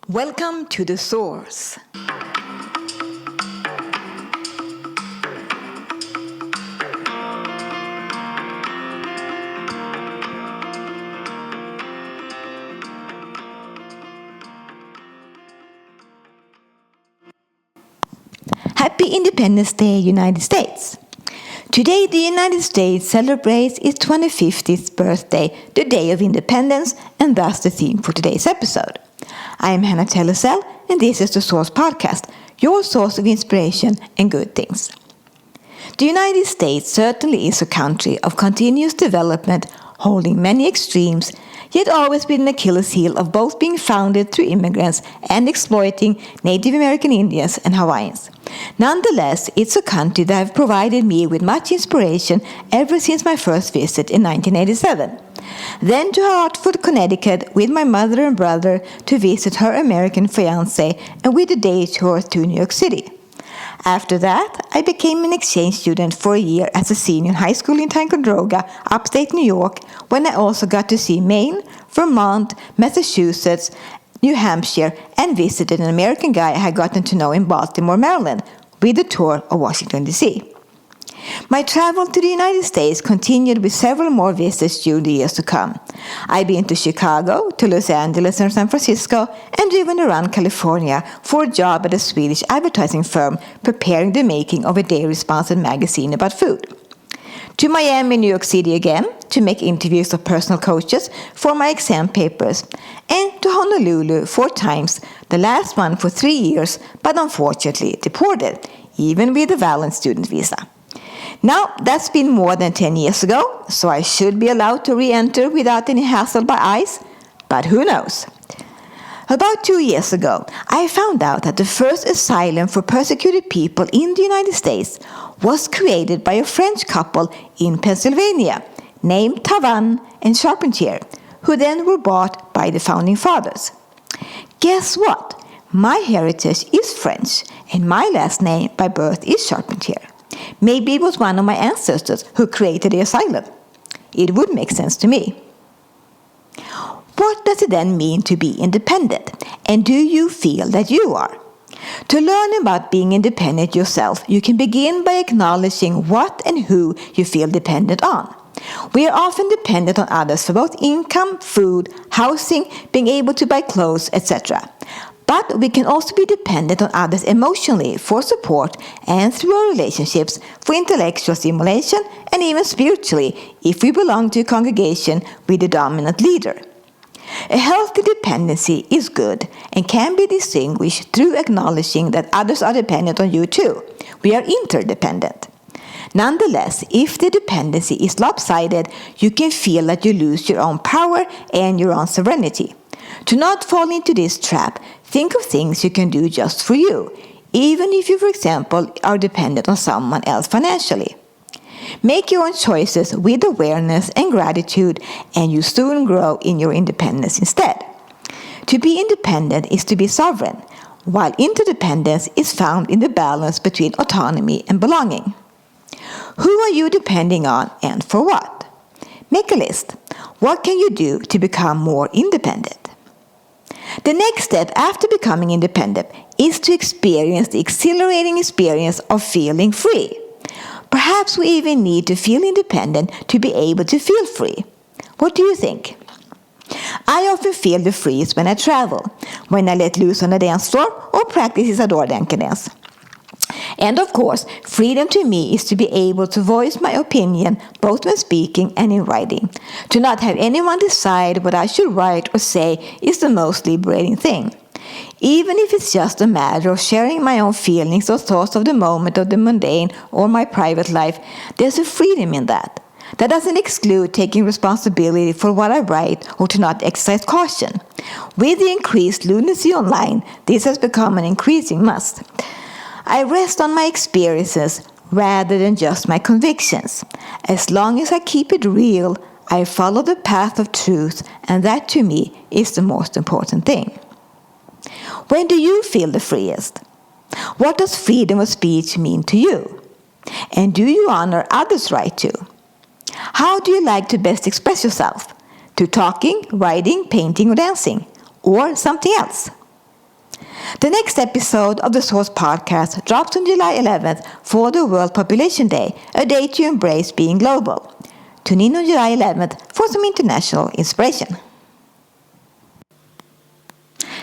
Welcome to the source. Happy Independence Day, United States. Today, the United States celebrates its 25th birthday, the Day of Independence, and thus the theme for today's episode. I am Hannah Tellecell, and this is the Source Podcast, your source of inspiration and good things. The United States certainly is a country of continuous development, holding many extremes, yet always with an Achilles heel of both being founded through immigrants and exploiting Native American Indians and Hawaiians. Nonetheless, it's a country that has provided me with much inspiration ever since my first visit in 1987. Then to Hartford, Connecticut with my mother and brother to visit her American fiancé, and with a day tour to New York City. After that, I became an exchange student for a year as a senior in high school in Ticonderoga, upstate New York, when I also got to see Maine, Vermont, Massachusetts, New Hampshire, and visited an American guy I had gotten to know in Baltimore, Maryland, with a tour of Washington, D.C. My travel to the United States continued with several more visits during the years to come. I've been to Chicago, to Los Angeles and San Francisco, and driven around California for a job at a Swedish advertising firm preparing the making of a dairy-sponsored magazine about food. To Miami, New York City again, to make interviews of personal coaches for my exam papers, and to Honolulu 4 times, the last one for 3 years, but unfortunately deported, even with a valid student visa. Now, that's been more than 10 years ago, so I should be allowed to re-enter without any hassle by ICE, but who knows? About 2 years ago, I found out that the first asylum for persecuted people in the United States was created by a French couple in Pennsylvania named Tavannes and Charpentier, who then were bought by the founding fathers. Guess what? My heritage is French, and my last name by birth is Charpentier. Maybe it was one of my ancestors who created the asylum. It would make sense to me. What does it then mean to be independent? And do you feel that you are? To learn about being independent yourself, you can begin by acknowledging what and who you feel dependent on. We are often dependent on others for both income, food, housing, being able to buy clothes, etc. But we can also be dependent on others emotionally for support and through our relationships for intellectual stimulation and even spiritually if we belong to a congregation with a dominant leader. A healthy dependency is good and can be distinguished through acknowledging that others are dependent on you too. We are interdependent. Nonetheless, if the dependency is lopsided, you can feel that you lose your own power and your own sovereignty. To not fall into this trap, think of things you can do just for you, even if you, for example, are dependent on someone else financially. Make your own choices with awareness and gratitude, and you soon grow in your independence instead. To be independent is to be sovereign, while interdependence is found in the balance between autonomy and belonging. Who are you depending on and for what? Make a list. What can you do to become more independent? The next step after becoming independent is to experience the exhilarating experience of feeling free. Perhaps we even need to feel independent to be able to feel free. What do you think? I often feel the freest when I travel, when I let loose on a dance floor or practice Isadora Duncan dance. And of course, freedom to me is to be able to voice my opinion both when speaking and in writing. To not have anyone decide what I should write or say is the most liberating thing. Even if it's just a matter of sharing my own feelings or thoughts of the moment of the mundane or my private life, there's a freedom in that. That doesn't exclude taking responsibility for what I write or to not exercise caution. With the increased lunacy online, this has become an increasing must. I rest on my experiences rather than just my convictions. As long as I keep it real, I follow the path of truth, and that to me is the most important thing. When do you feel the freest? What does freedom of speech mean to you? And do you honor others' right to? How do you like to best express yourself? To talking, writing, painting, or dancing? Or something else? The next episode of the Source podcast drops on July 11th for the World Population Day, a day to embrace being global. Tune in on July 11th for some international inspiration.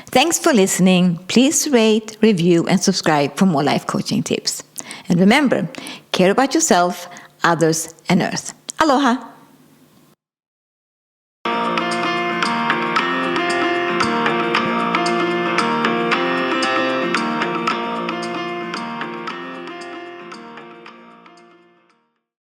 Thanks for listening. Please rate, review, and subscribe for more life coaching tips. And remember, care about yourself, others, and Earth. Aloha!